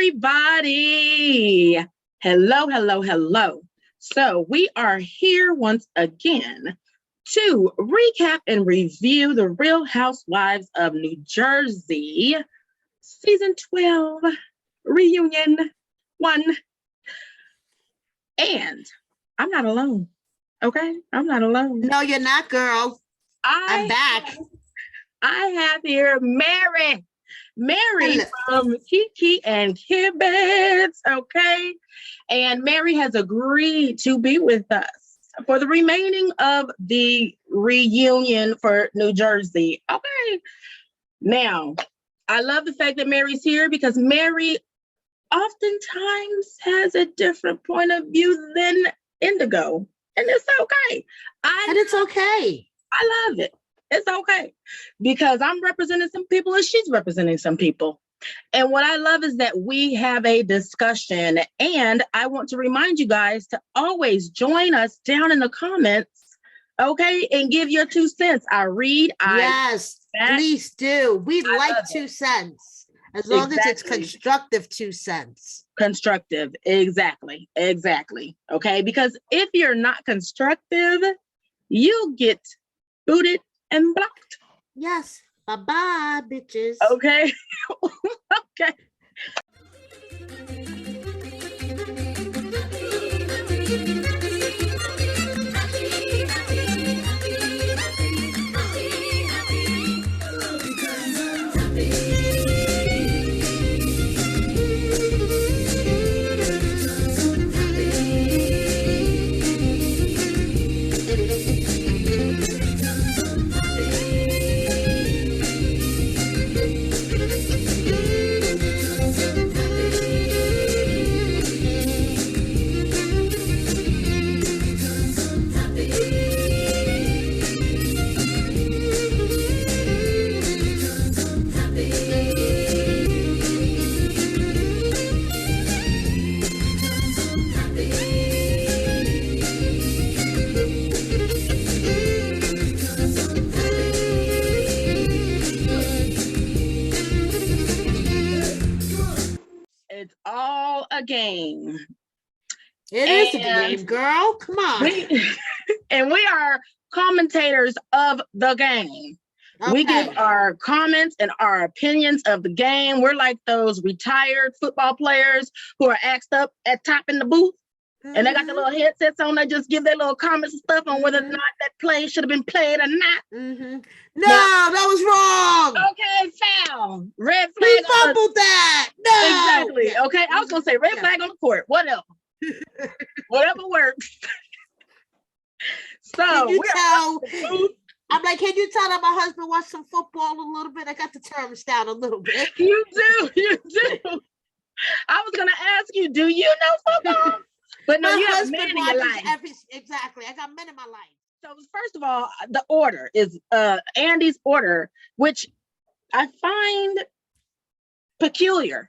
everybody. Hello, hello, hello. So we are here once again to recap and review the Real Housewives of New Jersey, Season 12, Reunion 1. And I'm not alone, okay? I'm not alone. No, you're not, girl. I'm back. I have here Mary from Kiki and Kibbets, okay? And Mary has agreed to be with us for the remaining of the reunion for New Jersey, okay? Now, I love the fact that Mary's here because Mary oftentimes has a different point of view than Indigo, and it's okay. It's okay. I love it. It's okay because I'm representing some people and she's representing some people. And what I love is that we have a discussion, and I want to remind you guys to always join us down in the comments, okay? And give your 2 cents. I read. Yes, please do. We like 2 cents as long as it's constructive 2 cents. Constructive. Exactly. Okay. Because if you're not constructive, you get booted and blocked. Yes. Bye-bye, bitches. Okay. Okay. It's all a game. It is a game, girl. Come on. And we are commentators of the game. Okay. We give our comments and our opinions of the game. We're like those retired football players who are axed up at top in the booth. And they got the little headsets on. They just give their little comments and stuff on whether or not that play should have been played or not. No, that was wrong. Okay, foul. Red flag. We fumbled that. No. Exactly. Okay, I was going to say red flag on the court. Whatever. Whatever works. So, can you tell? I'm like, can you tell that my husband watched some football a little bit? I got the terms down a little bit. You do. I was going to ask you, do you know football? But no, you have men in your life. Exactly. I got men in my life. So first of all, the order is Andy's order, which I find peculiar.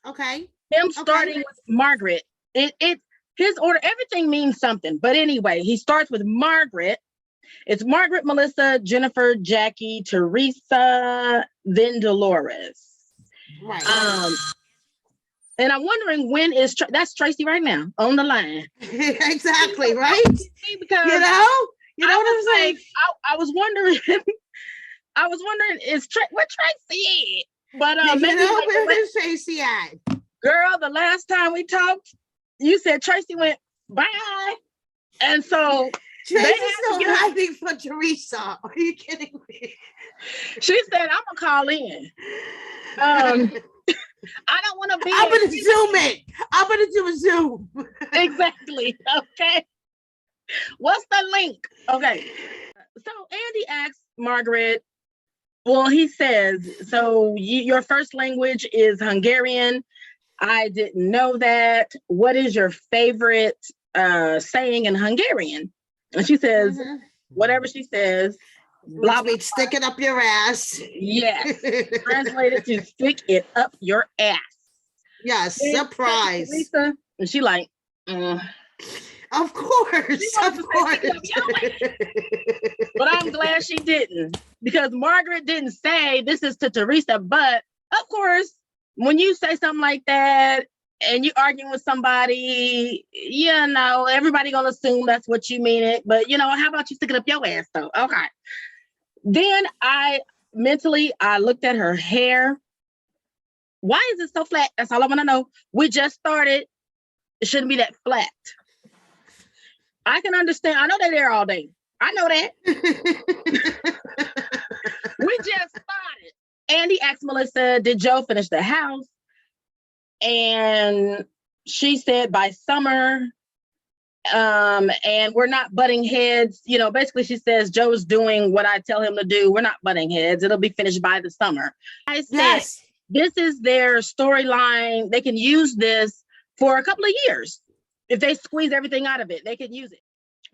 Okay. Him starting with Margaret. His order, everything means something. But anyway, he starts with Margaret. It's Margaret, Melissa, Jennifer, Jackie, Teresa, then Dolores. Right. And I'm wondering when is that's Tracy right now on the line. Exactly, right? Because you know what I'm saying? I was wondering is where Tracy is? But maybe where is Tracy at? Girl, the last time we talked, you said Tracy went bye, and so Tracy's still hiding for Teresa. Are you kidding me? She said, "I'm gonna call in." I don't want to be. I'm gonna Zoom it. I'm gonna do a Zoom. Exactly. Okay. What's the link? Okay. So Andy asks Margaret. Well, he says, so your first language is Hungarian. I didn't know that. What is your favorite saying in Hungarian? And she says, whatever she says. Blah, blah, stick it up your ass. Yes. Translated to stick it up your ass. Yes. Surprise. Lisa, and she like, Of course. But I'm glad she didn't, because Margaret didn't say this is to Teresa, but of course, when you say something like that and you arguing with somebody, everybody gonna assume that's what you mean it. But how about you stick it up your ass though? Okay. Then I looked at her hair. Why is it so flat? That's all I want to know. We just started. It shouldn't be that flat. I can understand. I know they're there all day. I know that. We just started. Andy asked Melissa, did Joe finish the house? And she said by summer. And we're not butting heads. Basically she says Joe's doing what I tell him to do. We're not butting heads. It'll be finished by the summer. I said, yes. This is their storyline. They can use this for a couple of years. If they squeeze everything out of it, they can use it.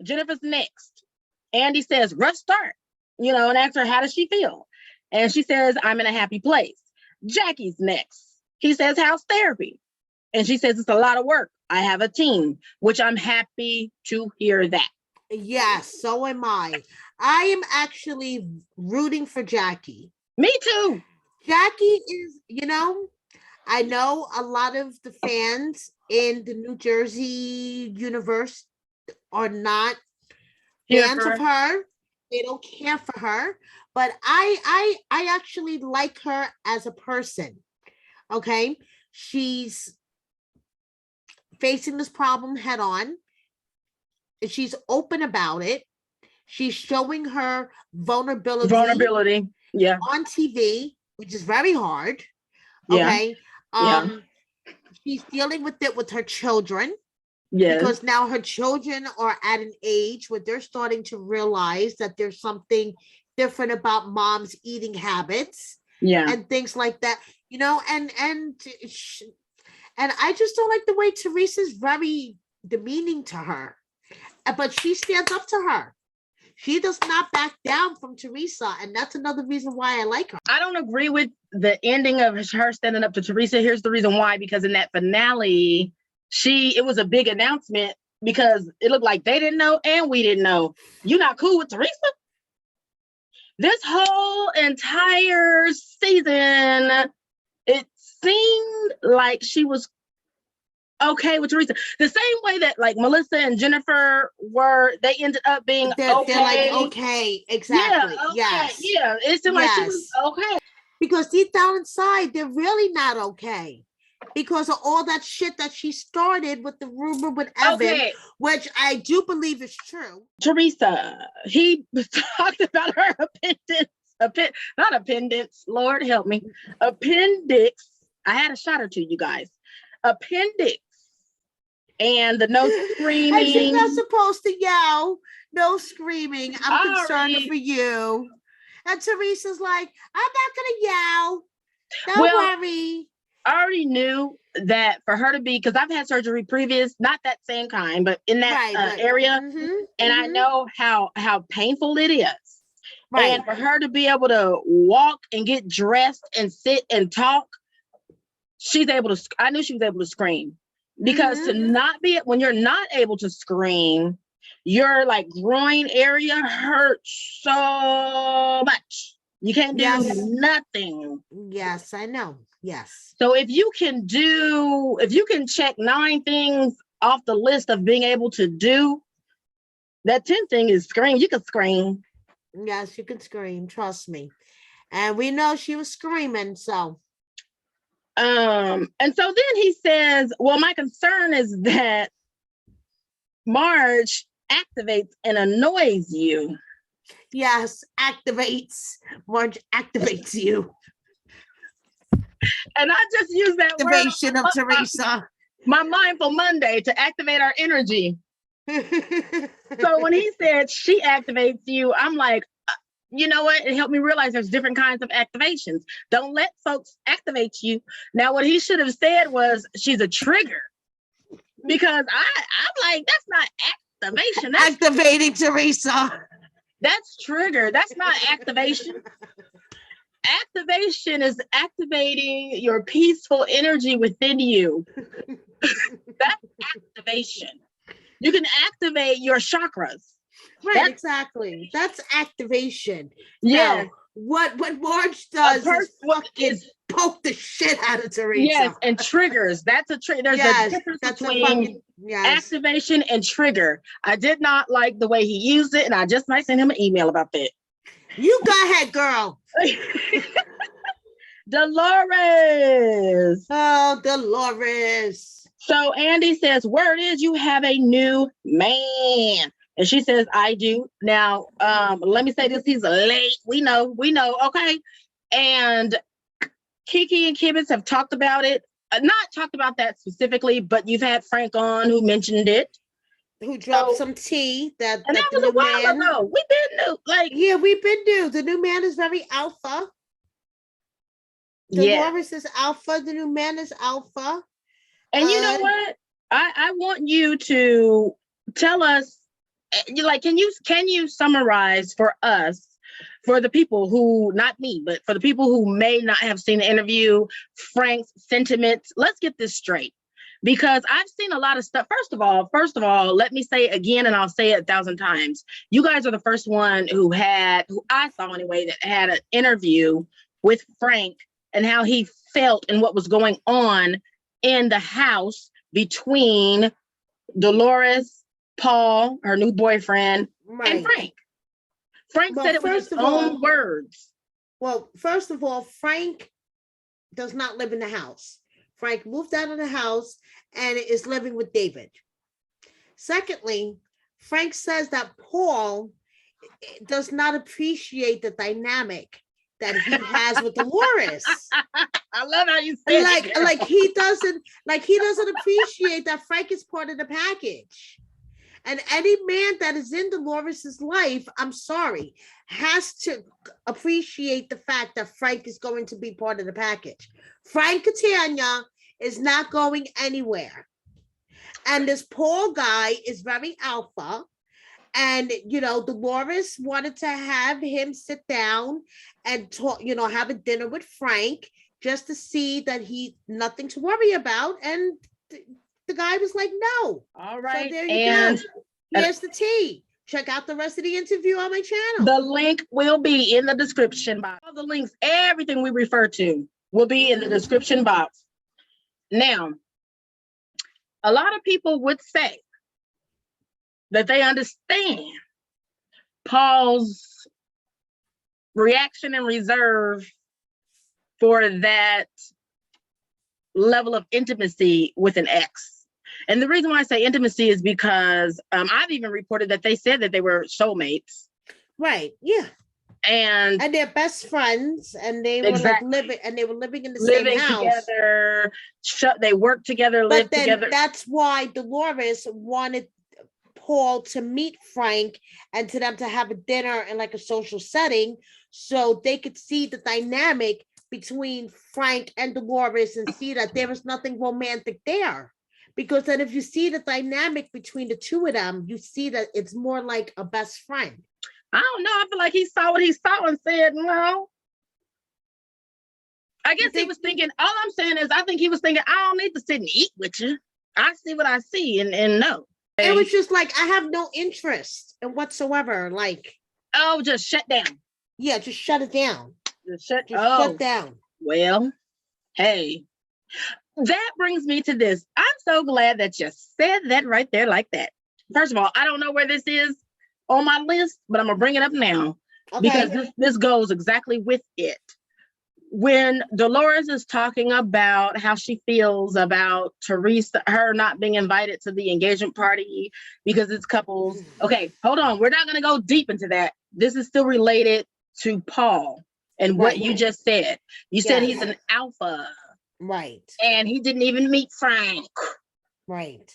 Jennifer's next. Andy says, rough start, and asks her, how does she feel? And she says, I'm in a happy place. Jackie's next. He says, how's therapy? And she says, it's a lot of work. I have a team, which I'm happy to hear that. Yes, so am I. I am actually rooting for Jackie. Me too. Jackie is, I know a lot of the fans in the New Jersey universe are not fans of her. They don't care for her, but I actually like her as a person. Okay, she's facing this problem head on. She's open about it. She's showing her vulnerability, yeah, on TV, which is very hard. Yeah. Okay, she's dealing with it with her children. Yes. Because now her children are at an age where they're starting to realize that there's something different about mom's eating habits. Yeah. And things like that, and I just don't like the way Teresa's very demeaning to her. But she stands up to her. She does not back down from Teresa, and that's another reason why I like her. I don't agree with the ending of her standing up to Teresa. Here's the reason why, because in that finale, it was a big announcement because it looked like they didn't know and we didn't know. You're not cool with Teresa? This whole entire season, it seemed like she was okay with Teresa. The same way that like Melissa and Jennifer were, they ended up being they're like, okay, exactly. Yeah, okay. Yes. Yeah, it seemed like she was okay. Because deep down inside, they're really not okay. Because of all that shit that she started with the rumor with Evan, which I do believe is true. Teresa, he talked about her not appendix, Lord help me, appendix. I had a shot or two, you guys. Appendix. And the no screaming. And she's not supposed to yell. No screaming. I'm concerned for you. And Teresa's like, I'm not going to yell. Don't worry. I already knew that for her to be, because I've had surgery previous, not that same kind, but in that area. And I know how painful it is. Right. And for her to be able to walk and get dressed and sit and talk, I knew she was able to scream. Because to not be, when you're not able to scream, your like groin area hurts so much. You can't do nothing. Yes, I know. Yes. So if you can check 9 things off the list of being able to do, that 10th thing is scream. You can scream. Yes, you can scream. Trust me. And we know she was screaming, so. And so then he says, well, my concern is that Marge activates and annoys you. Yes, activates. Marge activates you. And I just use that activation of Teresa. My Mindful Monday to activate our energy. So when he said she activates you, I'm like, you know what? It helped me realize there's different kinds of activations. Don't let folks activate you. Now, what he should have said was she's a trigger. Because I'm like, that's not activation. That's activating Teresa. That's trigger. That's not activation. Activation is activating your peaceful energy within you. That's activation. You can activate your chakras. Right, exactly. That's activation. Yeah. Now, what Marge does is fucking poke the shit out of Teresa. Yes, and triggers. That's a trigger. There's a difference between activation and trigger. I did not like the way he used it, and I just might send him an email about that. You go ahead, girl. Dolores. Oh, Dolores. So Andy says, word is you have a new man. And she says, I do. Now, let me say this. He's late. We know. Okay. And Kiki and Kibbitz have talked about it. Not talked about that specifically, but you've had Frank on who mentioned it. Who dropped some tea that was a while ago. We've been new. We've been new. The new man is very alpha. Dolores is alpha. The new man is alpha. And you know what? I want you to tell us, can you summarize for us, for the people who, not me, but for the people who may not have seen the interview, Frank's sentiments. Let's get this straight, because I've seen a lot of stuff. First of all, let me say it again, and I'll say it 1,000 times. You guys are the first one who I saw anyway, that had an interview with Frank and how he felt and what was going on in the house between Dolores, Paul, her new boyfriend, and Frank. Frank said it with his own words. Well, first of all, Frank does not live in the house. Frank moved out of the house and is living with David. Secondly, Frank says that Paul does not appreciate the dynamic that he has with Dolores. I love how you say like he doesn't appreciate that Frank is part of the package. And any man that is in Dolores's life, I'm sorry, has to appreciate the fact that Frank is going to be part of the package. Frank Catania is not going anywhere. And this Paul guy is very alpha. And, Dolores wanted to have him sit down and talk, have a dinner with Frank just to see that he nothing to worry about. And the guy was like, no. All right. So there you go. Here's the tea. Check out the rest of the interview on my channel. The link will be in the description box. All the links, everything we refer to will be in the description box. Now, a lot of people would say that they understand Paul's reaction and reserve for that level of intimacy with an ex. And the reason why I say intimacy is because I've even reported that they said that they were soulmates. Right. Yeah. And they're best friends, and they were living in the same house together. They worked together, lived together. That's why Dolores wanted Paul to meet Frank and to them to have a dinner in like a social setting, so they could see the dynamic between Frank and Dolores and see that there was nothing romantic there. Because then if you see the dynamic between the two of them, you see that it's more like a best friend. I don't know. I feel like he saw what he saw and said, no. I guess he was thinking, all I'm saying is, I think he was thinking, I don't need to sit and eat with you. I see what I see and no. It was just like, I have no interest in whatsoever. Like, oh, just shut down. Yeah, just shut it down. Just shut down. Well, hey. That brings me to this. I'm so glad that you said that right there like that. First of all, I don't know where this is on my list, but I'm going to bring it up now because this goes exactly with it. When Dolores is talking about how she feels about Teresa, her not being invited to the engagement party because it's couples. Okay, hold on. We're not going to go deep into that. This is still related to Paul and what you just said. You said he's an alpha. Right. And he didn't even meet Frank. Right.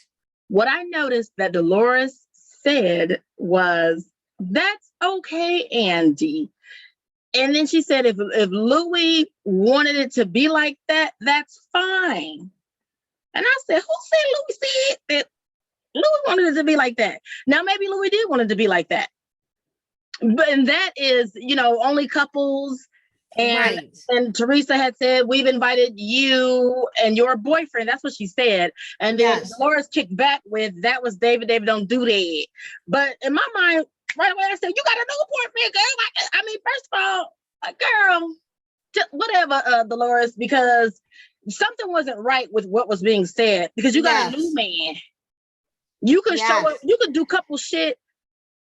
What I noticed that Dolores said was, that's okay, Andy. And then she said, if Louis wanted it to be like that, that's fine. And I said, who said Louis said that Louis wanted it to be like that? Now, maybe Louis did want it to be like that. But and that is, only couples. And Teresa had said, we've invited you and your boyfriend. That's what she said. And then Dolores kicked back with, that was David. David, don't do that. But in my mind, right away, I said, you got a new boyfriend, girl. I mean, first of all, girl, whatever, Dolores, because something wasn't right with what was being said. Because you got a new man. You can show up. You could do couple shit.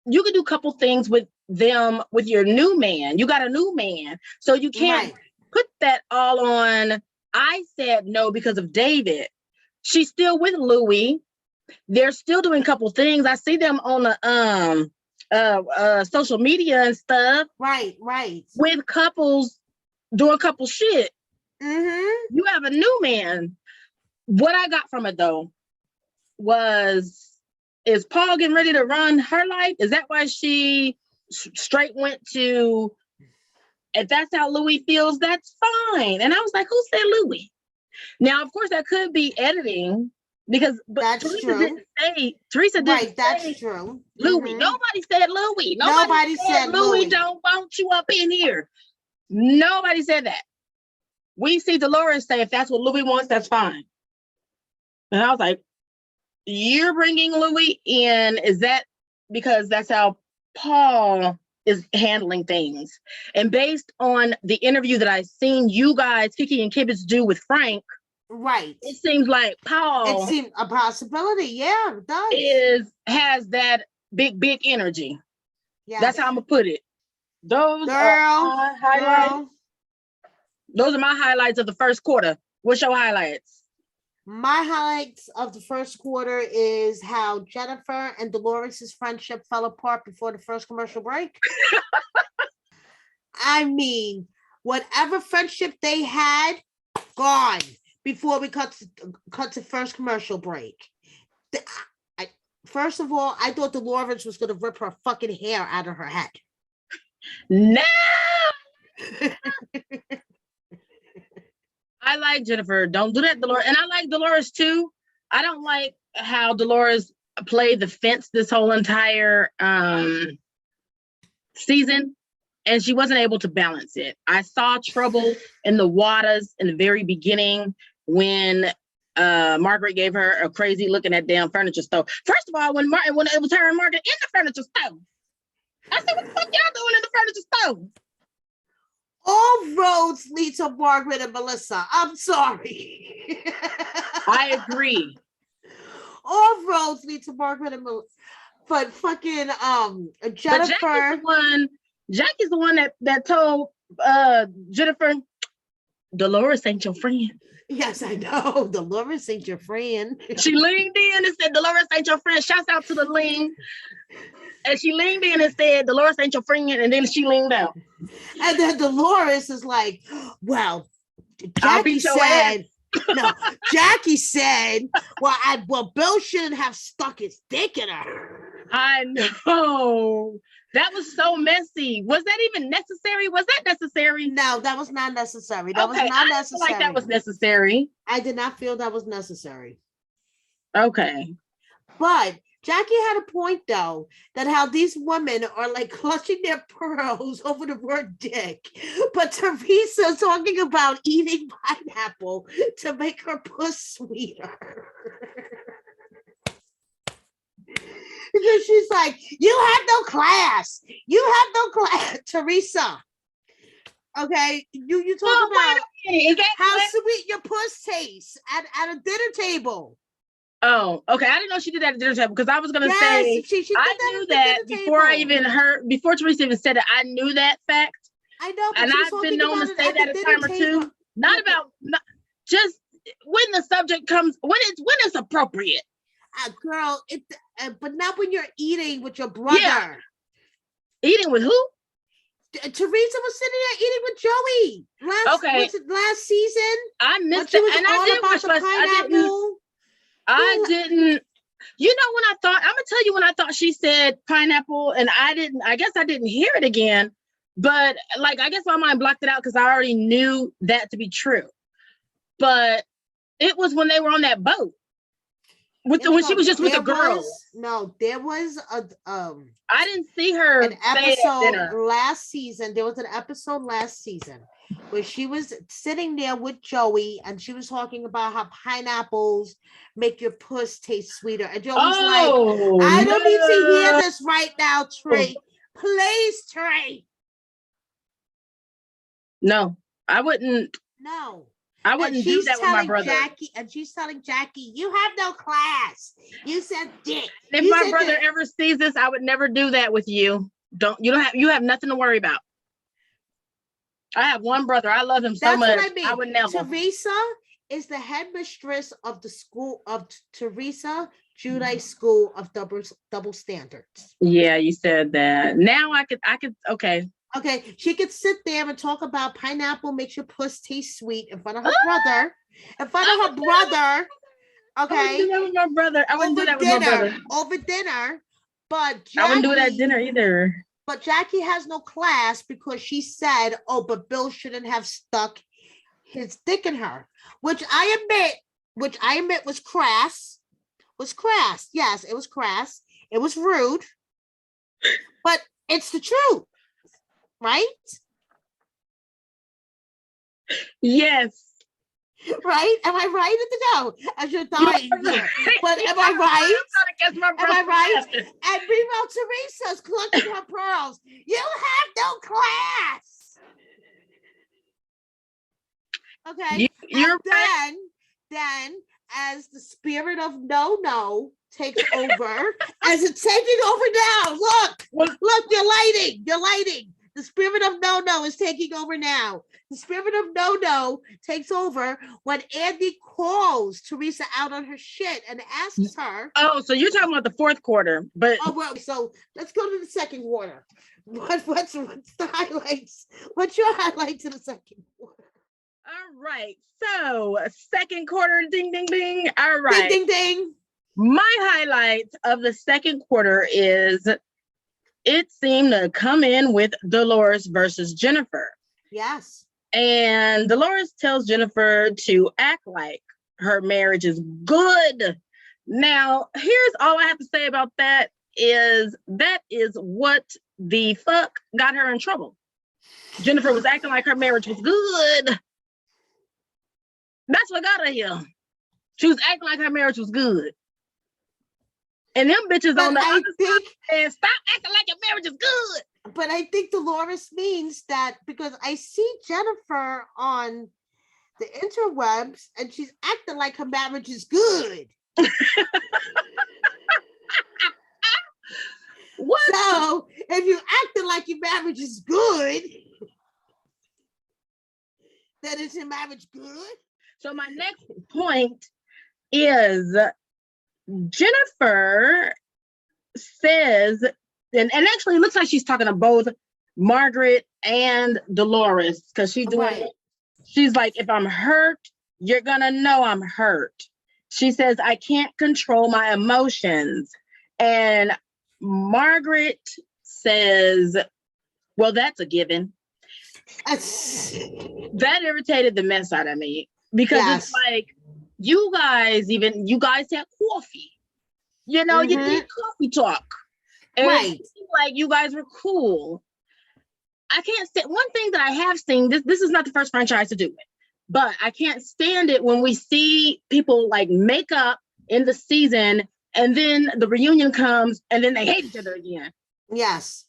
You could do couple things with them with your new man. You got a new man, so you can't put that all on. I said no because of David. She's still with Louis. They're still doing couple things. I see them on the social media and stuff. Right. With couples doing couple shit. Mm-hmm. You have a new man. What I got from it though is Paul getting ready to run her life? Is that why she straight went to? If that's how Louis feels, that's fine. And I was like, who said Louis? Now, of course, that could be editing because that's Teresa true. didn't say Teresa didn't that's true. Louis. Mm-hmm. Nobody said Louis. Nobody said Louis don't want you up in here. Nobody said that. We see Dolores say, if that's what Louis wants, that's fine. And I was like, you're bringing Louis in. Is that because that's how Paul is handling things? And based on the interview that I've seen you guys, Kiki and Kibbitz, do with Frank, right? It seems like Paul. It seemed a possibility. Yeah, it does. Has that big energy. Yeah, that's how I'm gonna put it. Those are my highlights. Those are my highlights of the first quarter. What's your highlights? My highlights of the first quarter is how Jennifer and Dolores' friendship fell apart before the first commercial break. I mean, whatever friendship they had, gone before we cut to first commercial break. First of all, I thought Dolores was going to rip her fucking hair out of her head. No! I like Jennifer. Don't do that, Dolores. And I like Dolores too. I don't like how Dolores played the fence this whole entire season, and she wasn't able to balance it. I saw trouble in the waters in the very beginning when Margaret gave her a crazy look in that damn furniture store. First of all, when it was her and Margaret in the furniture store, I said, what the fuck y'all doing in the furniture store? All roads lead to Margaret and Melissa. I'm sorry. I agree. All roads lead to Margaret and Melissa. But fucking Jennifer. Jackie's the one that told Jennifer, Dolores ain't your friend. Yes, I know. Dolores ain't your friend. She leaned in and said, Dolores ain't your friend. Shouts out to the lean. And she leaned in and said, Dolores ain't your friend. And then she leaned out. And then Dolores is like, well, Jackie said, well, Bill shouldn't have stuck his dick in her. I know. That was so messy. Was that even necessary? Was that necessary? No, that was not necessary. That was not necessary. Feel like that was necessary. I did not feel that was necessary. Okay. But Jackie had a point, though, that how these women are like clutching their pearls over the word dick. But Teresa talking about eating pineapple to make her puss sweeter. Because she's like, you have no class. You have no class, Teresa. Okay, you talk about how sweet your puss tastes at a dinner table. Oh, okay. I didn't know she did that at dinner table because I was gonna say she I knew that before Teresa even said it. I knew that fact. I know, and I've been known to say that a time or two. Not just when the subject comes when it's appropriate. Girl, but not when you're eating with your brother. Yeah. Eating with who? Teresa was sitting there eating with Joey last season. I missed it, and I did watch pineapple. I didn't. You know when I thought, I'm gonna tell you when I thought she said pineapple, and I guess I didn't hear it again. But like, I guess my mind blocked it out because I already knew that to be true. But it was when they were on that boat. When she was just with the girls. There was I didn't see her an episode last season. There was an episode last season where she was sitting there with Joey and she was talking about how pineapples make your puss taste sweeter. And Joey was like, I don't need to hear this right now, Trey. Please, Trey. No, I wouldn't. No. I wouldn't do that with my brother. And she's telling Jackie, you have no class. You said dick. If you my brother ever sees this, I would never do that with you. You have nothing to worry about. I have one brother. I love him so much. That's what I mean. I would never. Teresa is the headmistress of the school of Teresa Giudice School of Double Standards. Yeah, you said that. Now I could, okay. Okay, she could sit there and talk about pineapple makes your puss taste sweet in front of her brother. In front of her brother. Okay. I wouldn't do that with my brother. I wouldn't do that with my brother. Over dinner. But Jackie, I wouldn't do it at dinner either. But Jackie has no class because she said, oh, but Bill shouldn't have stuck his dick in her. Which I admit was crass. Yes, it was crass. It was rude. But it's the truth. Right? Yes. Right? Am I right at the go? As you're dying here. But am I right? Am I right? And meanwhile, Teresa's clutching her pearls. You have no class. Okay. You're and then as the spirit of no takes over, as it's taking over now. Look, you're lighting. The spirit of no is taking over now. The spirit of no takes over when Andy calls Teresa out on her shit and asks her. Oh, so you're talking about the fourth quarter, but so let's go to the second quarter. What's the highlights? What's your highlights in the second quarter? All right. So second quarter, ding, ding, ding. All right. Ding, ding, ding. My highlight of the second quarter is it seemed to come in with Dolores versus Jennifer. Yes. And Dolores tells Jennifer to act like her marriage is good. Now, here's all I have to say about that is what the fuck got her in trouble. Jennifer was acting like her marriage was good. That's what got her here. She was acting like her marriage was good. And them bitches on the other side and stop acting like your marriage is good. But I think Dolores means that because I see Jennifer on the interwebs and she's acting like her marriage is good. What? So if you acting like your marriage is good, then is your marriage good? So my next point is Jennifer says, and actually it looks like she's talking to both Margaret and Dolores, because she's like, if I'm hurt, you're gonna know I'm hurt. She says, I can't control my emotions. And Margaret says, well, that's a given. That irritated the mess out of me, because it's like, you guys had coffee. You know, you did coffee talk. And like you guys were cool. I can't stand one thing that I have seen, this is not the first franchise to do it, but I can't stand it when we see people like make up in the season and then the reunion comes and then they hate each other again. Yes.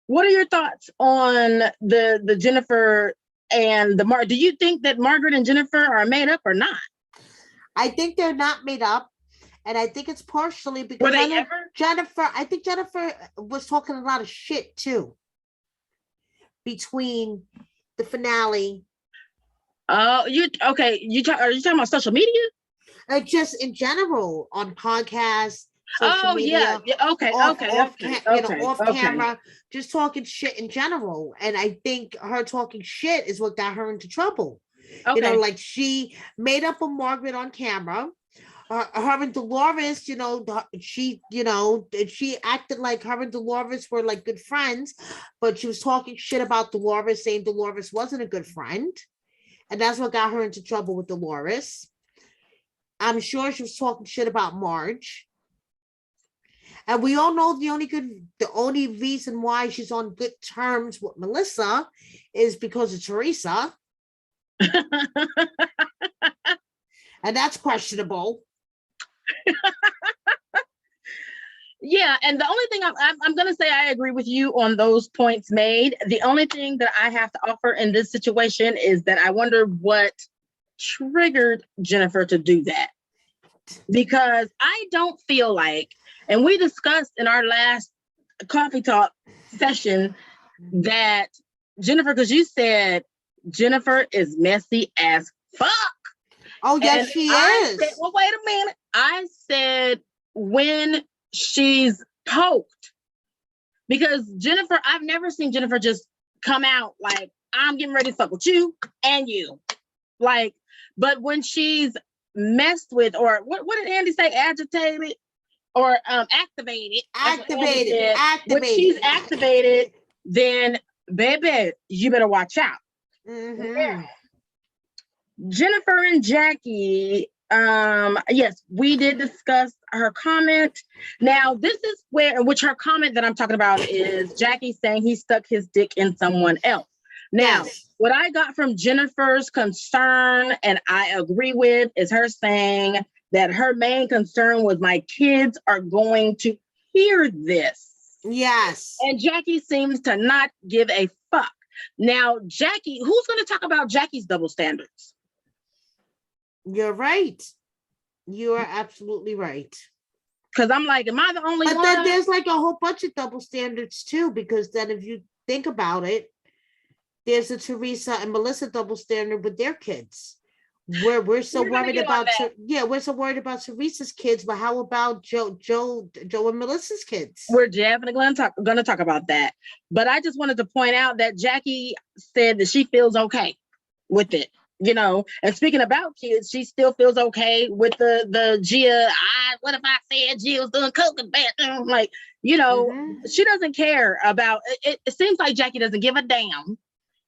What are your thoughts on the Jennifer and the do you think that Margaret and Jennifer are made up or not? I think they're not made up. And I think it's partially because I think Jennifer was talking a lot of shit too between the finale. Oh, are you talking about social media? Just in general on podcasts. Media, off camera, just talking shit in general. And I think her talking shit is what got her into trouble. Okay. You know, like she made up with Margaret on camera. Her and Dolores, she acted like her and Dolores were like good friends, but she was talking shit about Dolores, saying Dolores wasn't a good friend. And that's what got her into trouble with Dolores. I'm sure she was talking shit about Marge. And we all know the only reason why she's on good terms with Melissa is because of Teresa. And that's questionable. Yeah, Yeah, and the only thing I'm going to say I agree with you on those points made. The only thing that I have to offer in this situation is that I wonder what triggered Jennifer to do that. Because I don't feel like, and we discussed in our last coffee talk session that Jennifer, because you said Jennifer is messy as fuck. Oh, yes, she is. Said, well, wait a minute. I said when she's poked, because Jennifer, I've never seen Jennifer just come out like, I'm getting ready to fuck with you and you. Like, but when she's messed with, or what did Andy say? Agitated or activated. Activated. When she's activated, then baby, you better watch out. Mm-hmm. Yeah. Jennifer and Jackie, yes, we did discuss her comment. Now, this is which her comment that I'm talking about is Jackie saying he stuck his dick in someone else. Now, what I got from Jennifer's concern, and I agree with, is her saying that her main concern was my kids are going to hear this. Yes. And Jackie seems to not give a fuck. Now, Jackie, who's going to talk about Jackie's double standards? You're right. You are absolutely right. Because I'm like, am I the only one? But then there's like a whole bunch of double standards too, because then if you think about it, there's a Teresa and Melissa double standard with their kids. We're so worried about we're so worried about Teresa's kids, but how about Joe and Melissa's kids? We're definitely going to talk about that. But I just wanted to point out that Jackie said that she feels okay with it. You know, and speaking about kids, she still feels okay with the Gia. What if I said Gia was doing coke in the bathroom? Like, you know, she doesn't care about it. It seems like Jackie doesn't give a damn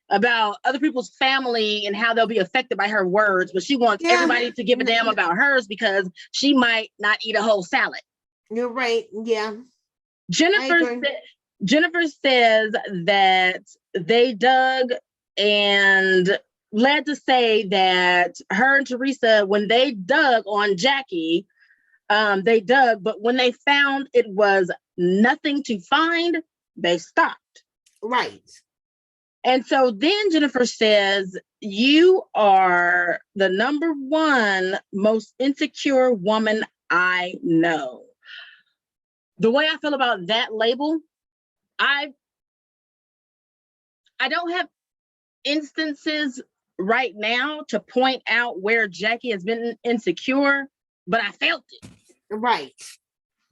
about other people's family and how they'll be affected by her words, but she wants everybody to give a damn about hers because she might not eat a whole salad. You're right. Yeah. Jennifer says that they dug and led to say that her and Teresa, when they dug on Jackie, they dug, but when they found it was nothing to find, they stopped. Right. And so then Jennifer says, you are the number one most insecure woman I know. The way I feel about that label, I don't have instances right now to point out where Jackie has been insecure, but I felt it. Right.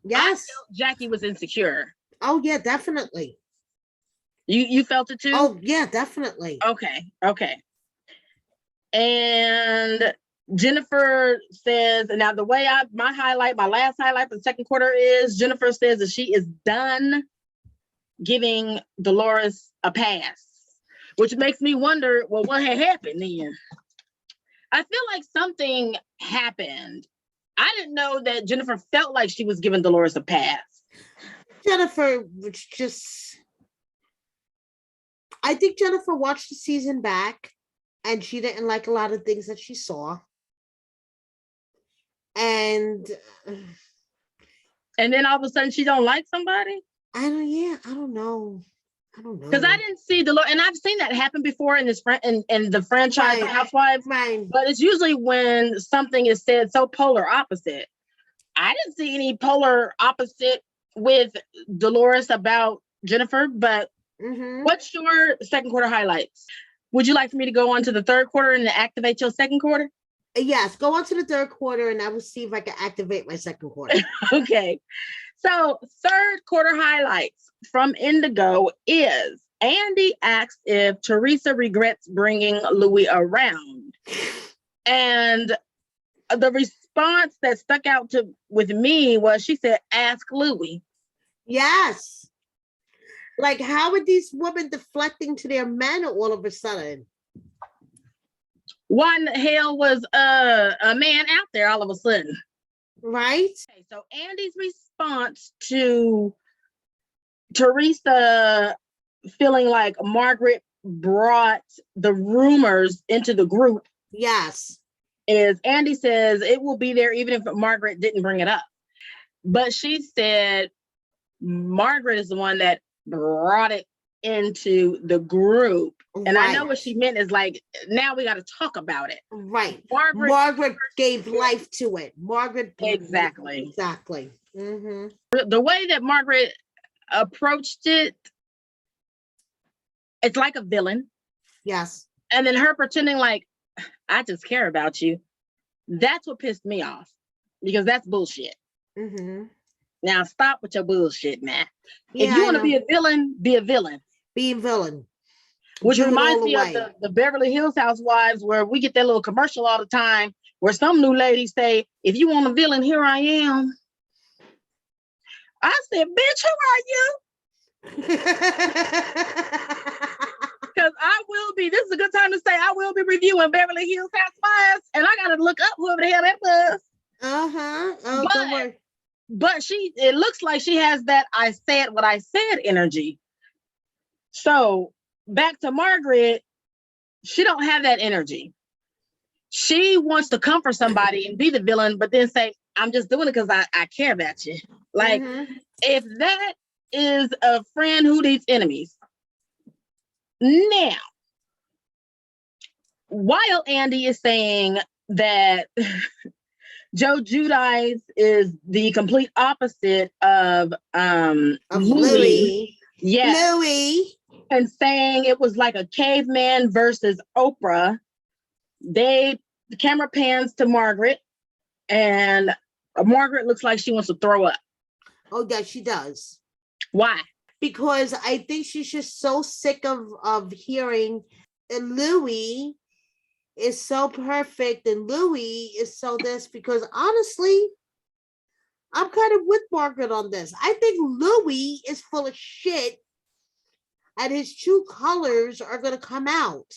Yes. I felt Jackie was insecure. Oh, yeah, definitely. You felt it too? Oh, yeah, definitely. Okay. And Jennifer says, now the way my last highlight for the second quarter is Jennifer says that she is done giving Dolores a pass, which makes me wonder, well, what had happened then? I feel like something happened. I didn't know that Jennifer felt like she was giving Dolores a pass. Jennifer was just... I think Jennifer watched the season back and she didn't like a lot of things that she saw. And then all of a sudden she don't like somebody? I don't know. Because I didn't see Dolores, and I've seen that happen before in the franchise Housewives. Right. But it's usually when something is said so polar opposite. I didn't see any polar opposite with Dolores about Jennifer, but what's your second quarter highlights? Would you like for me to go on to the third quarter and activate your second quarter? Yes, go on to the third quarter and I will see if I can activate my second quarter. Okay. So third quarter highlights from Indigo is Andy asks if Teresa regrets bringing Louis around. And the response that stuck out with me was she said, ask Louis. Yes. Like, how are these women deflecting to their men all of a sudden? Why in the hell was a man out there all of a sudden? Right? Okay, so Andy's response to Teresa feeling like Margaret brought the rumors into the group. Yes. Is Andy says it will be there even if Margaret didn't bring it up. But she said, Margaret is the one that brought it into the group. And I know what she meant is like, now we got to talk about it. Right. Margaret gave life to it. Margaret. Exactly. Mm-hmm. The way that Margaret approached it, it's like a villain. Yes. And then her pretending like, I just care about you. That's what pissed me off, because that's bullshit. Mm-hmm. Now stop with your bullshit, man. Yeah, if you want to be a villain, be a villain. Be a villain. Which reminds me of the Beverly Hills Housewives, where we get that little commercial all the time where some new ladies say, if you want a villain, here I am. I said, bitch, who are you? Because I will be, this is a good time to say, I will be reviewing Beverly Hills Housewives, and I got to look up whoever the hell that was. Oh, don't worry. But it looks like she has that I said what I said energy. So back to Margaret, she don't have that energy. She wants to comfort somebody and be the villain, but then say, I'm just doing it because I care about you. Like, if that is a friend who needs enemies. Now, while Andy is saying that Joe Giudice is the complete opposite of Louis. Yes. Louis. And saying it was like a caveman versus Oprah. The camera pans to Margaret, and Margaret looks like she wants to throw up. Oh, yeah, she does. Why? Because I think she's just so sick of hearing Louis is so perfect and Louis is so this, because honestly, I'm kind of with Margaret on this. I think Louis is full of shit and his true colors are going to come out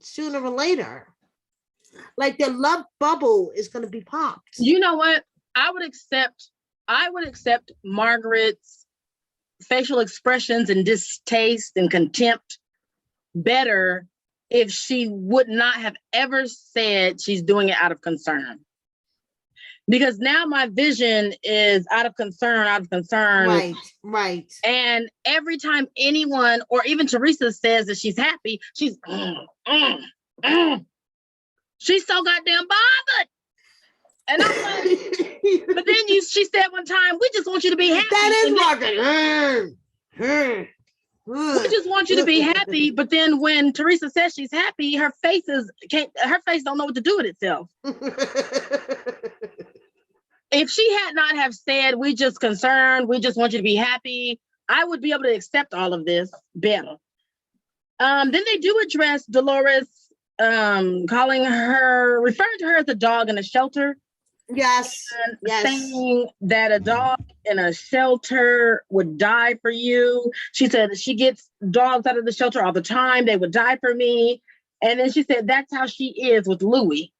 sooner or later. Like the love bubble is going to be popped. You know what? I would accept Margaret's facial expressions and distaste and contempt better if she would not have ever said she's doing it out of concern. Because now my vision is out of concern. Right. And every time anyone, or even Teresa, says that she's happy, she's she's so goddamn bothered. And I'm like, but then she said one time, we just want you to be happy. That is Margaret. We just want you to be happy. But then when Teresa says she's happy, her face don't know what to do with itself. If she had not have said, we just concerned, we just want you to be happy, I would be able to accept all of this better. Then they do address Dolores, referring to her as a dog in a shelter. Yes. Saying that a dog in a shelter would die for you. She said that she gets dogs out of the shelter all the time. They would die for me. And then she said that's how she is with Louis.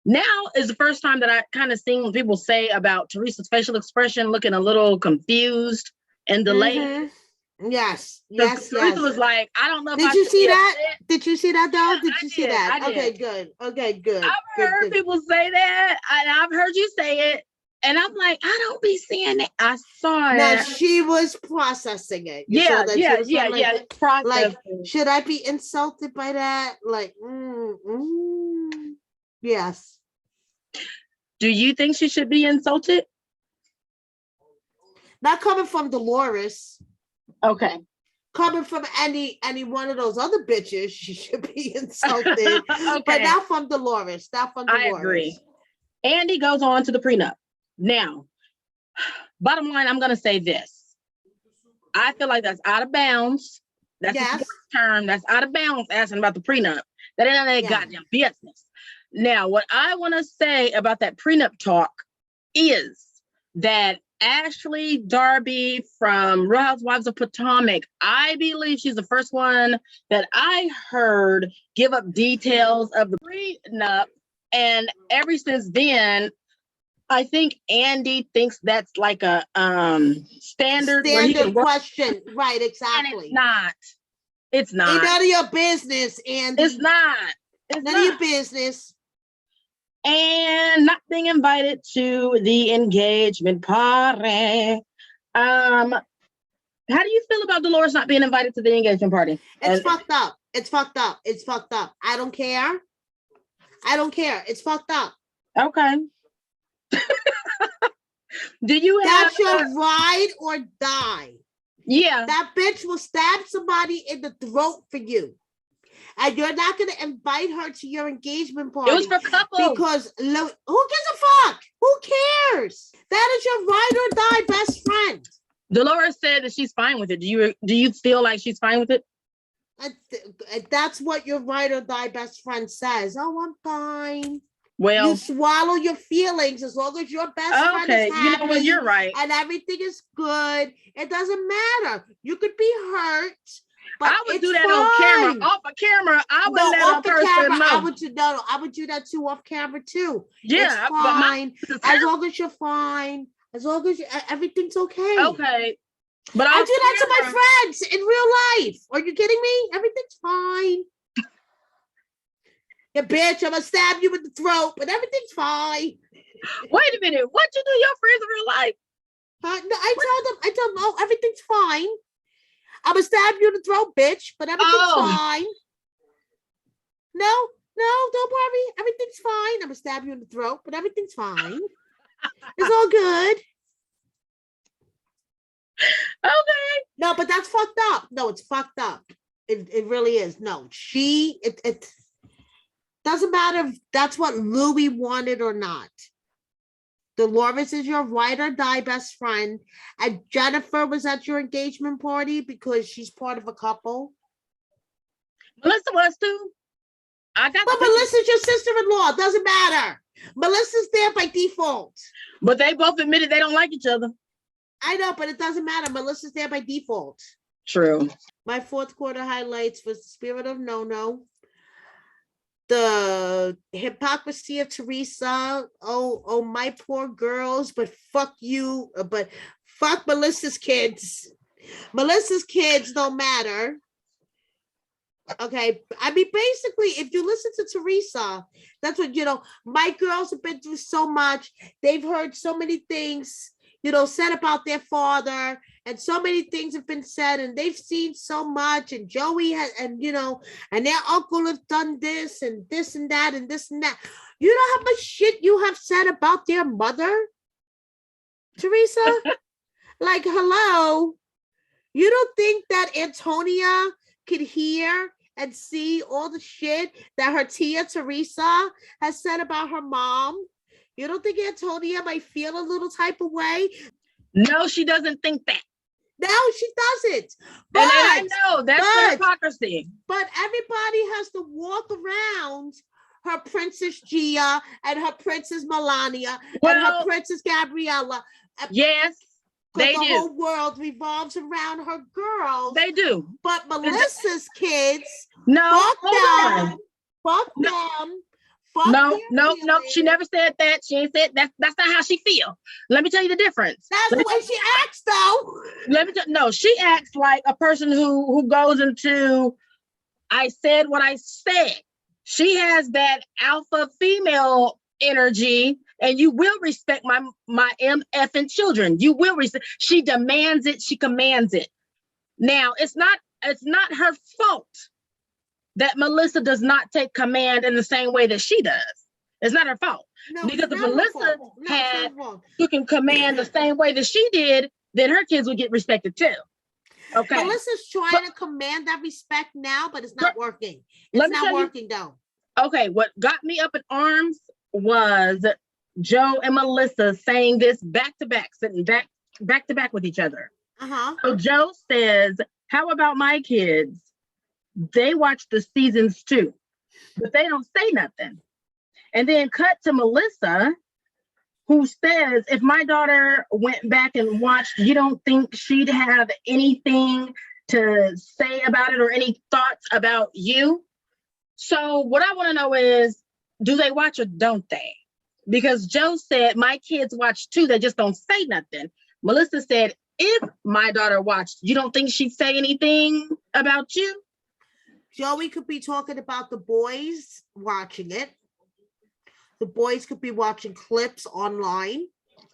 Now is the first time that I kind of seen people say about Teresa's facial expression looking a little confused and delayed. Yes. Teresa was like, I don't know. Did you see that? Did you see that, though? Did you see that? I did. Okay, good. I've heard people say that. I've heard you say it. And I'm like, I don't be seeing it. I saw it. Now she was processing it. Yeah. Processing. Like, should I be insulted by that? Like, yes. Do you think she should be insulted? Not coming from Dolores. Okay. Coming from any one of those other bitches, she should be insulted. Okay. But not from Dolores. I agree. Andy goes on to the prenup. Now, bottom line, I'm going to say this. I feel like that's out of bounds. That's a sports term. That's out of bounds asking about the prenup. That ain't any goddamn business. Now, what I want to say about that prenup talk is that Ashley Darby from Real Housewives of Potomac, I believe she's the first one that I heard give up details of the prenup. And ever since then, I think Andy thinks that's like a standard question. Right, exactly. And it's not. Ain't none of your business, Andy. It's not. None of your business. And not being invited to the engagement party. How do you feel about Dolores not being invited to the engagement party? It's fucked up. It's fucked up. It's fucked up. I don't care. I don't care. It's fucked up. Okay. Do you have... That's your ride or die. Yeah. That bitch will stab somebody in the throat for you. And you're not going to invite her to your engagement party. It was for couples. Because who gives a fuck? Who cares? That is your ride or die best friend. Dolores said that she's fine with it. Do you feel like she's fine with it? That's what your ride or die best friend says. Oh, I'm fine. Well, you swallow your feelings as long as your best friend is happy. You know what? You're right. And everything is good. It doesn't matter. You could be hurt, but I would do that on camera. Off a camera, I would let a person know. I would do that too off camera too. Yeah, it's fine. As long as you're fine. As long as everything's okay. Okay. But I do that to my friends in real life. Are you kidding me? Everything's fine. Yeah, bitch, I'm gonna stab you in the throat, but everything's fine. Wait a minute. What you do your friends in real life? No, I tell them, oh, everything's fine. I'm gonna stab you in the throat, bitch, but everything's fine. No, don't worry. Everything's fine. I'm gonna stab you in the throat, but everything's fine. It's all good. Okay. No, but that's fucked up. No, it's fucked up. It really is. No, it doesn't matter if that's what Louis wanted or not. Dolores is your ride or die best friend. And Jennifer was at your engagement party because she's part of a couple. Melissa was too. But Melissa's your sister-in-law. It doesn't matter. Melissa's there by default. But they both admitted they don't like each other. I know, but it doesn't matter. Melissa's there by default. True. My fourth quarter highlights was the spirit of No-No. The hypocrisy of Teresa. Oh, my poor girls, but fuck you. But fuck Melissa's kids. Melissa's kids don't matter. Okay, I mean, basically, if you listen to Teresa, that's what, my girls have been through so much. They've heard so many things, said about their father, and so many things have been said, and they've seen so much, and Joey has, and their uncle has done this and this and that and this and that. You know how much shit you have said about their mother, Teresa? Like, hello, you don't think that Antonia could hear and see all the shit that her tia Teresa has said about her mom? You don't think Antonia might feel a little type of way? No, she doesn't think that. No, she doesn't. But, and I know that's hypocrisy. But everybody has to walk around her Princess Gia and her Princess Melania and her Princess Gabriella. Yes. Because the whole world revolves around her girls. They do. But Melissa's kids, fuck them. Fuck them. No. She never said that. She ain't said that. That's not how she feel. Let me tell you the difference. That's the way she acts, though. No, she acts like a person who goes into, I said what I said. She has that alpha female energy, and you will respect my MF and children. You will respect. She demands it. She commands it. Now, it's not her fault that Melissa does not take command in the same way that she does. It's not her fault. No, because if Melissa who can command the same way that she did, then her kids would get respected too. Okay. Melissa's trying to command that respect now, but it's not working. It's not working though. Okay, what got me up in arms was Joe and Melissa saying this back to back, sitting back to back with each other. So Joe says, "How about my kids? They watch the seasons too, but they don't say nothing." And then cut to Melissa, who says, "If my daughter went back and watched, you don't think she'd have anything to say about it or any thoughts about you?" So what I want to know is, do they watch or don't they? Because Joe said, "My kids watch too, they just don't say nothing." Melissa said, "If my daughter watched, you don't think she'd say anything about you?" Joey could be talking about the boys watching it. The boys could be watching clips online.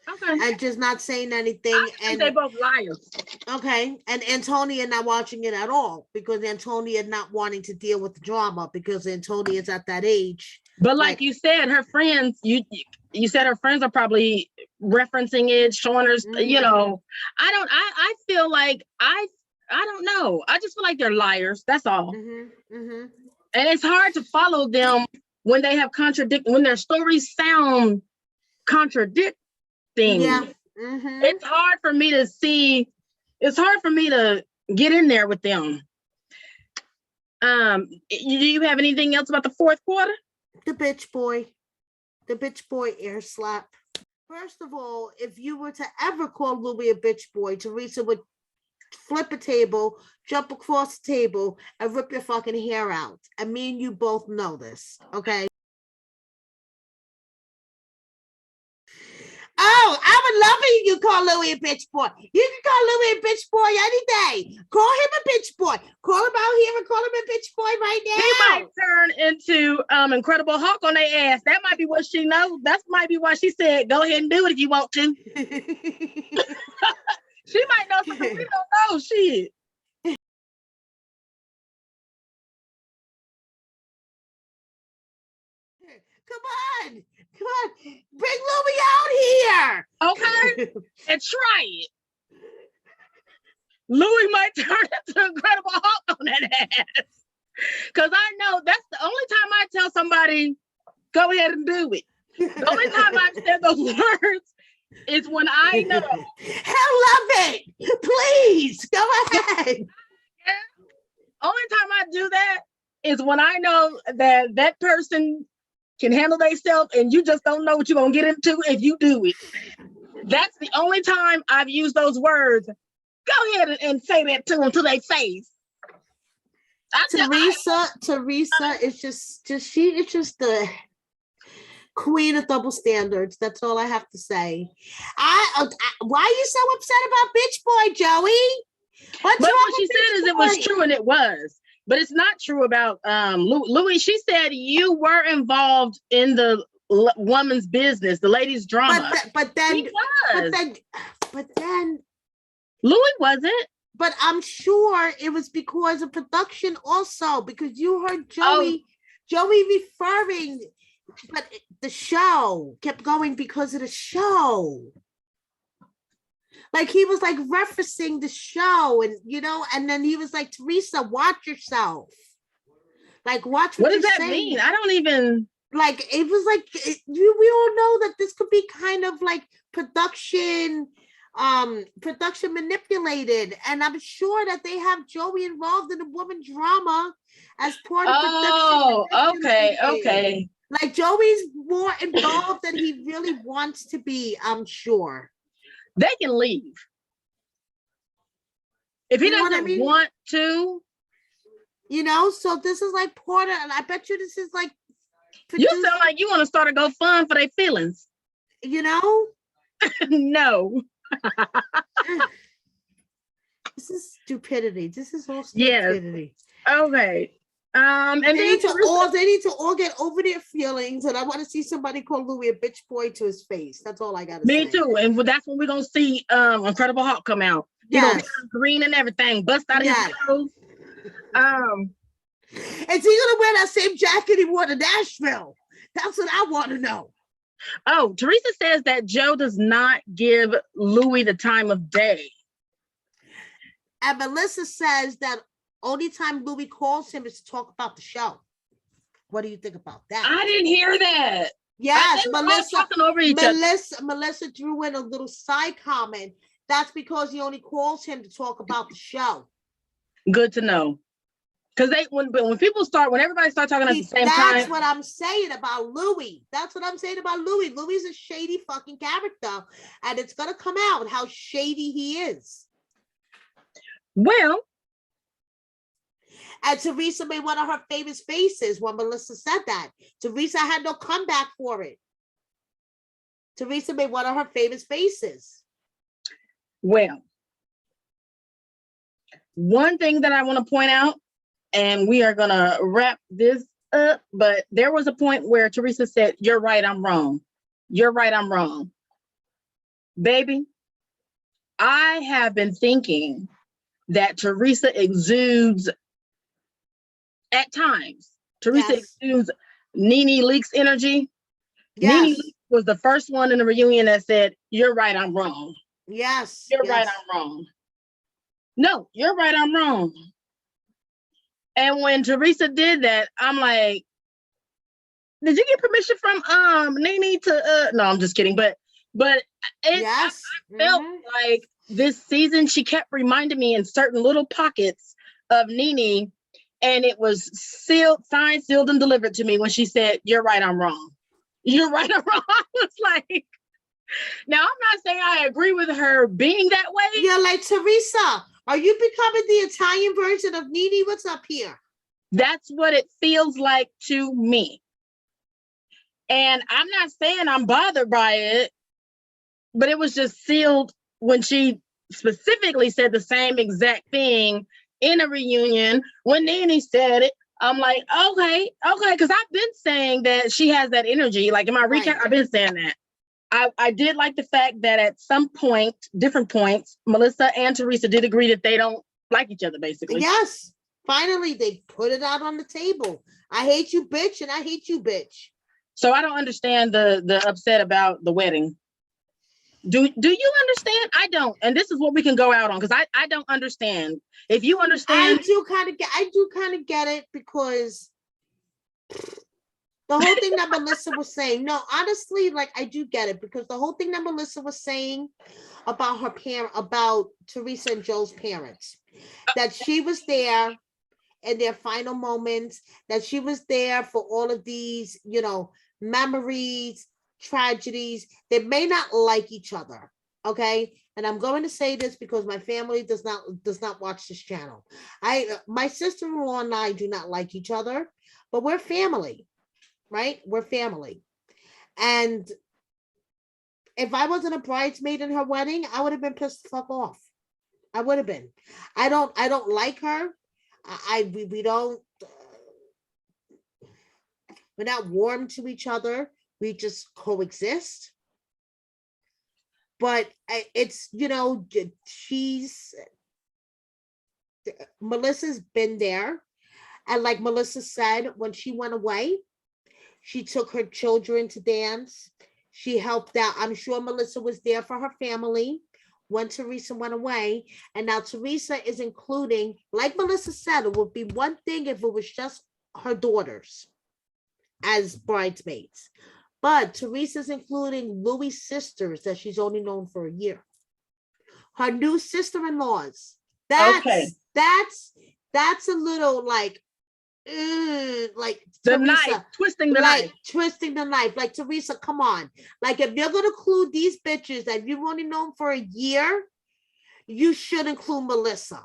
Okay. And just not saying anything. And they both liars. Okay. And Antonia not watching it at all because Antonia not wanting to deal with the drama because Antonia is at that age. But like you said, her friends, you said her friends are probably referencing it, showing her, you know, I feel like I don't know. I just feel like they're liars. That's all. And it's hard to follow them when they have when their stories sound contradicting. Yeah. It's hard for me to see. It's hard for me to get in there with them. Do you have anything else about the fourth quarter? The bitch boy air slap. First of all, if you were to ever call Louis a bitch boy, Teresa would flip a table, jump across the table, and rip your fucking hair out. I mean, you both know this, okay? Oh, I would love it if you call Louis a bitch boy. You can call Louis a bitch boy any day. Call him a bitch boy. Call him out here and call him a bitch boy right now. He might turn into Incredible Hulk on their ass. That might be what she knows. That might be why she said, go ahead and do it if you want to. She might know something we don't know. Shit. Come on. Bring Louis out here. Okay. And try it. Louis might turn into Incredible Hulk on that ass. Because I know that's the only time I tell somebody, go ahead and do it. The only time I've said those words is when I know. I love it. Please, go ahead. Only time I do that is when I know that that person can handle themselves and you just don't know what you're going to get into if you do it. That's the only time I've used those words. Go ahead and say that to them to their face. Teresa is just she is just the queen of double standards. That's all I have to say. Why are you so upset about bitch boy, Joey? But what she said is it was true and it was. But it's not true about Louis. She said you were involved in the woman's business, the ladies' drama. But then Louis wasn't. But I'm sure it was because of production also, because you heard Joey referring, but the show kept going because of the show. Like he was like referencing the show and, you know, and then he was like, Teresa, watch yourself. Like, watch what does that mean? I don't even. Like, it was like, we all know that this could be kind of like production manipulated, and I'm sure that they have Joey involved in the woman drama as part of production. Okay. Like Joey's more involved than he really wants to be, I'm sure. They can leave if he doesn't want to. You know, so this is like part of, and I bet you this is like you sound like you want to start a GoFund for their feelings. You know? No. This is stupidity. This is all stupidity. Yes. Okay. And they need to all get over their feelings, and I want to see somebody call Louis a bitch boy to his face. That's all I gotta say. Me too. And that's when we're gonna see Incredible Hulk come out. Yes. He's gonna turn green and everything, bust out his clothes. Is he gonna wear that same jacket he wore to Nashville? That's what I want to know. Oh, Teresa says that Joe does not give Louis the time of day. And Melissa says that only time Louis calls him is to talk about the show. What do you think about that? I didn't hear that. Yes, Melissa. Melissa drew in a little side comment. That's because he only calls him to talk about the show. Good to know. Because when everybody starts talking at the same time. That's what I'm saying about Louis. Louis is a shady fucking character. And it's going to come out how shady he is. Well. And Teresa made one of her famous faces when Melissa said that. Teresa had no comeback for it. Teresa made one of her famous faces. Well. One thing that I want to point out, and we are going to wrap this up, but there was a point where Teresa said, "You're right, I'm wrong. You're right, I'm wrong." Baby, I have been thinking that Teresa exudes at times. Teresa exudes Nene Leakes energy. Nene Leakes was the first one in the reunion that said, "You're right, I'm wrong." Yes. You're right, I'm wrong. No, you're right, I'm wrong. And when Teresa did that, I'm like, did you get permission from Nene to no, I'm just kidding. But I felt like this season she kept reminding me in certain little pockets of Nene, and it was signed, sealed, and delivered to me when she said, "You're right, I'm wrong. You're right, I'm wrong." I was like, now I'm not saying I agree with her being that way. Yeah, like, Teresa, are you becoming the Italian version of Nene? What's up here? That's what it feels like to me. And I'm not saying I'm bothered by it, but it was just sealed when she specifically said the same exact thing in a reunion. When Nene said it, I'm like, okay, because I've been saying that she has that energy. Like in my recap, I've been saying that. I did like the fact that at some point, different points, Melissa and Teresa did agree that they don't like each other, basically. Yes. Finally, they put it out on the table. I hate you, bitch, and I hate you, bitch. So I don't understand the upset about the wedding. Do you understand? I don't. And this is what we can go out on, because I don't understand. If you understand. I do kind of get it, because the whole thing that Melissa was saying, no, honestly, like, I do get it, because the whole thing that Melissa was saying about about Teresa and Joe's parents, that she was there in their final moments, that she was there for all of these, memories, tragedies. They may not like each other, okay? And I'm going to say this because my family does not watch this channel. My sister-in-law and I do not like each other, but we're family, right? We're family. And if I wasn't a bridesmaid in her wedding, I would have been pissed the fuck off. I would have been. I don't like her. We don't, we're not warm to each other. We just coexist. But it's, Melissa's been there. And like Melissa said, when she went away, she took her children to dance. She helped out. I'm sure Melissa was there for her family when Teresa went away. And now Teresa is including, like Melissa said, it would be one thing if it was just her daughters as bridesmaids. But Teresa's including Louis' sisters that she's only known for a year. Her new sister-in-laws. That's a little like the Teresa, knife, twisting the knife. Twisting the knife. Like, Teresa, come on. Like, if you're going to include these bitches that you've only known for a year, you should include Melissa.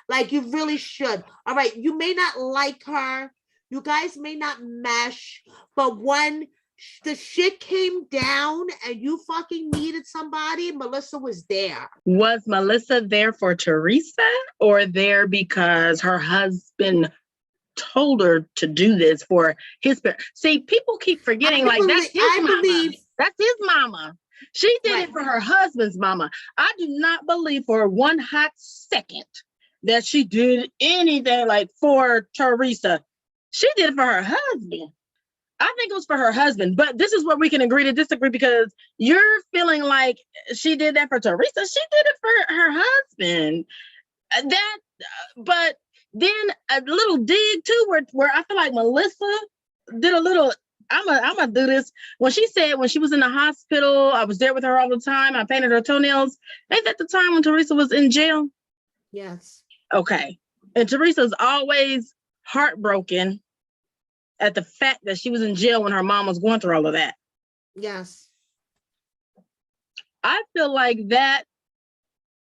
Like, you really should. All right, you may not like her. You guys may not mesh, but when the shit came down and you fucking needed somebody, Melissa was there. Was Melissa there for Teresa, or there because her husband told her to do this for his parents? See, people keep forgetting, that's his mama. That's his mama. She did it for her husband's mama. I do not believe for one hot second that she did anything like for Teresa. She did it for her husband. I think it was for her husband, but this is where we can agree to disagree, because you're feeling like she did that for Teresa. She did it for her husband. But then a little dig too, where I feel like Melissa did a little. I'm gonna do this. When she said when she was in the hospital, I was there with her all the time. I painted her toenails. Ain't that the time when Teresa was in jail? Yes. Okay. And Teresa's always heartbroken at the fact that she was in jail when her mom was going through all of that. Yes. I feel like that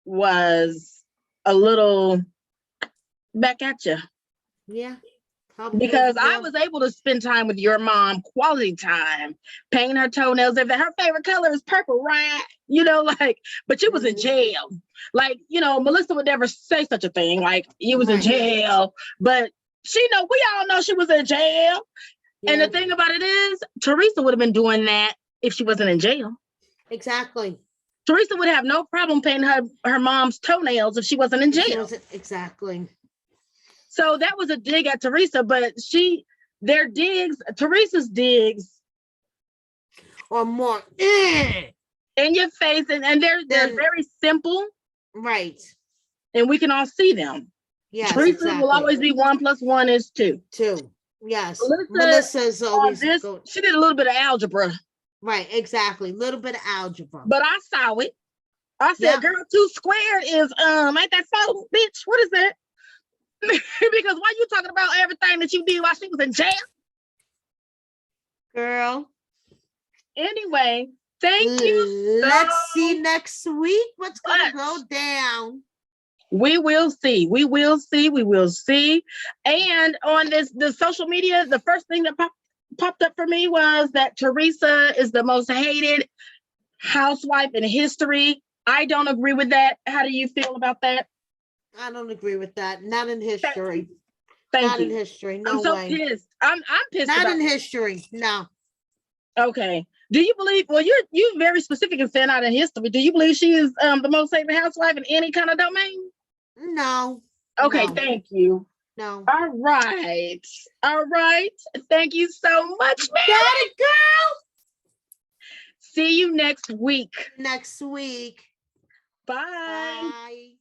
was a little back at you. Yeah. Because I was able to spend time with your mom, quality time, painting her toenails. If her favorite color is purple, right? But you was in jail. Melissa would never say such a thing. Like, you was in jail, but we all know she was in jail. Yeah. And the thing about it is, Teresa would have been doing that if she wasn't in jail. Exactly. Teresa would have no problem paying her mom's toenails if she wasn't in jail. Exactly. So that was a dig at Teresa, but Teresa's digs or more in your face, and they're very simple, right? And we can all see them. Yes, Teresa exactly. will always be 1 + 1 is 2. 2. Yes. Melissa's always she did a little bit of algebra. Right, exactly. A little bit of algebra. But I saw it. I said, girl, 2 squared is ain't that 4, bitch? What is that? Because why you talking about everything that you did while she was in jail? Girl. Anyway, thank you. Let's see next week what's gonna go down. We will see. We will see. We will see. And on the social media, the first thing that popped up for me was that Teresa is the most hated housewife in history. I don't agree with that. How do you feel about that? I don't agree with that. Not in history. Thank you. In history. No I'm so way. pissed. I'm pissed. Not in history. No. Okay. Do you believe? Well, you're very specific in saying not in history. Do you believe she is the most hated housewife in any kind of domain? No. Okay. No. Thank you. No. All right. Thank you so much, Mary. Got it, girl. See you next week. Bye. Bye.